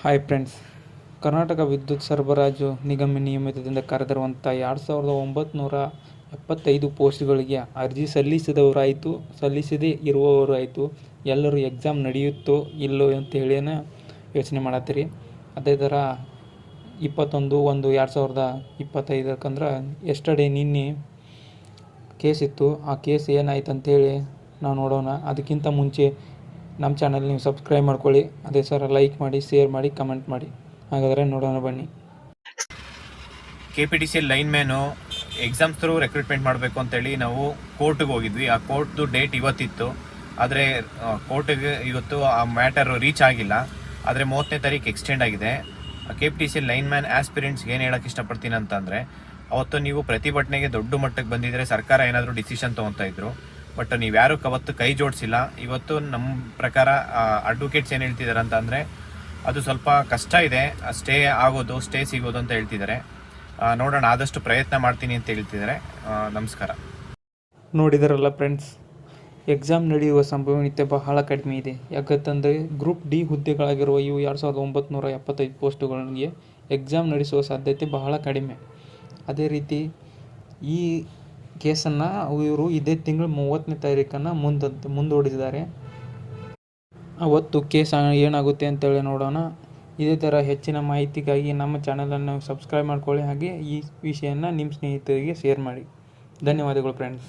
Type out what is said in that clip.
Hi friends, Karnataka ವಿದ್ಯುತ್ ಸರಬರಾಜು ನಿಗಮ ನಿಯಮಿತದಿಂದ ಕರೆದಿರುವಂಥ 2975 ಪೋಸ್ಟ್ಗಳಿಗೆ ಅರ್ಜಿ ಸಲ್ಲಿಸದವರಾಯಿತು, ಸಲ್ಲಿಸದೇ ಇರುವವರು ಆಯಿತು, ಎಲ್ಲರೂ ಎಕ್ಸಾಮ್ ನಡೆಯುತ್ತೋ ಇಲ್ಲೋ ಅಂತೇಳಿನ ಯೋಚನೆ ಮಾಡತ್ತೀರಿ. ಅದೇ ಥರ 21/1/2025 ಎಸ್ಟರ್ಡೇ ನಿನ್ನೆ ಕೇಸ್ ಇತ್ತು. ಆ ಕೇಸ್ ಏನಾಯ್ತು ಅಂತೇಳಿ ನಾವು ನೋಡೋಣ. ಅದಕ್ಕಿಂತ ಮುಂಚೆ ನಮ್ಮ ಚಾನಲ್ ನೀವು ಸಬ್ಸ್ಕ್ರೈಬ್ ಮಾಡ್ಕೊಳ್ಳಿ. ಅದೇ ಸರ್ ಲೈಕ್ ಮಾಡಿ, ಶೇರ್ ಮಾಡಿ, ಕಮೆಂಟ್ ಮಾಡಿ. ಹಾಗಾದರೆ ನೋಡೋಣ ಬನ್ನಿ. KPTCL line man exams through recruitment ಮಾಡಬೇಕು ಅಂತೇಳಿ ನಾವು ಕೋರ್ಟ್ಗೆ ಹೋಗಿದ್ವಿ. ಆ ಕೋರ್ಟ್ದು ಡೇಟ್ ಇವತ್ತಿತ್ತು. ಆದರೆ ಕೋರ್ಟಿಗೆ ಇವತ್ತು ಆ ಮ್ಯಾಟರ್ ರೀಚ್ ಆಗಿಲ್ಲ. ಆದರೆ 30ನೇ ತಾರೀಕು ಎಕ್ಸ್ಟೆಂಡ್ ಆಗಿದೆ. KPTCL ಲೈನ್ ಮ್ಯಾನ್ ಆಸ್ಪಿರೆಂಟ್ಸ್ಗೆ ಏನು ಹೇಳೋಕ್ಕೆ ಇಷ್ಟಪಡ್ತೀನಿ ಅಂತಂದರೆ, ಅವತ್ತು ನೀವು ಪ್ರತಿಭಟನೆಗೆ ದೊಡ್ಡ ಮಟ್ಟಕ್ಕೆ ಬಂದಿದ್ದರೆ ಸರ್ಕಾರ ಏನಾದರೂ ಡಿಸಿಷನ್ ತೊಗೊತಾ ಇದ್ರು. ಬಟ್ ನೀವು ಯಾರು ಅವತ್ತು ಕೈ ಜೋಡಿಸಿಲ್ಲ. ಇವತ್ತು ನಮ್ಮ ಪ್ರಕಾರ ಅಡ್ವೊಕೇಟ್ಸ್ ಏನು ಹೇಳ್ತಿದ್ದಾರೆ ಅಂತಂದರೆ, ಅದು ಸ್ವಲ್ಪ ಕಷ್ಟ ಇದೆ ಸ್ಟೇ ಆಗೋದು, ಸ್ಟೇ ಸಿಗೋದು ಅಂತ ಹೇಳ್ತಿದ್ದಾರೆ. ನೋಡೋಣ, ಆದಷ್ಟು ಪ್ರಯತ್ನ ಮಾಡ್ತೀನಿ ಅಂತ ಹೇಳ್ತಿದ್ದಾರೆ. ನಮಸ್ಕಾರ. ನೋಡಿದಾರಲ್ಲ ಫ್ರೆಂಡ್ಸ್, ಎಕ್ಸಾಮ್ ನಡೆಯುವ ಸಂಭವನೀಯತೆ ಬಹಳ ಕಡಿಮೆ ಇದೆ. ಯಾಕಂತಂದರೆ ಗ್ರೂಪ್ ಡಿ ಹುದ್ದೆಗಳಾಗಿರುವ ಇವು 2975 ಪೋಸ್ಟುಗಳಿಗೆ ಎಕ್ಸಾಮ್ ನಡೆಸುವ ಸಾಧ್ಯತೆ ಬಹಳ ಕಡಿಮೆ. ಅದೇ ರೀತಿ ಈ ಕೇಸನ್ನು ಇವರು ಇದೇ ತಿಂಗಳು 30ನೇ ತಾರೀಕನ್ನು ಮುಂದೂಡಿದ್ದಾರೆ. ಅವತ್ತು ಕೇಸ್ ಏನಾಗುತ್ತೆ ಅಂತೇಳಿ ನೋಡೋಣ. ಇದೇ ಥರ ಹೆಚ್ಚಿನ ಮಾಹಿತಿಗಾಗಿ ನಮ್ಮ ಚಾನಲನ್ನು ಸಬ್ಸ್ಕ್ರೈಬ್ ಮಾಡ್ಕೊಳ್ಳಿ. ಹಾಗೆ ಈ ವಿಷಯನ ನಿಮ್ಮ ಸ್ನೇಹಿತರಿಗೆ ಶೇರ್ ಮಾಡಿ. ಧನ್ಯವಾದಗಳು ಫ್ರೆಂಡ್ಸ್.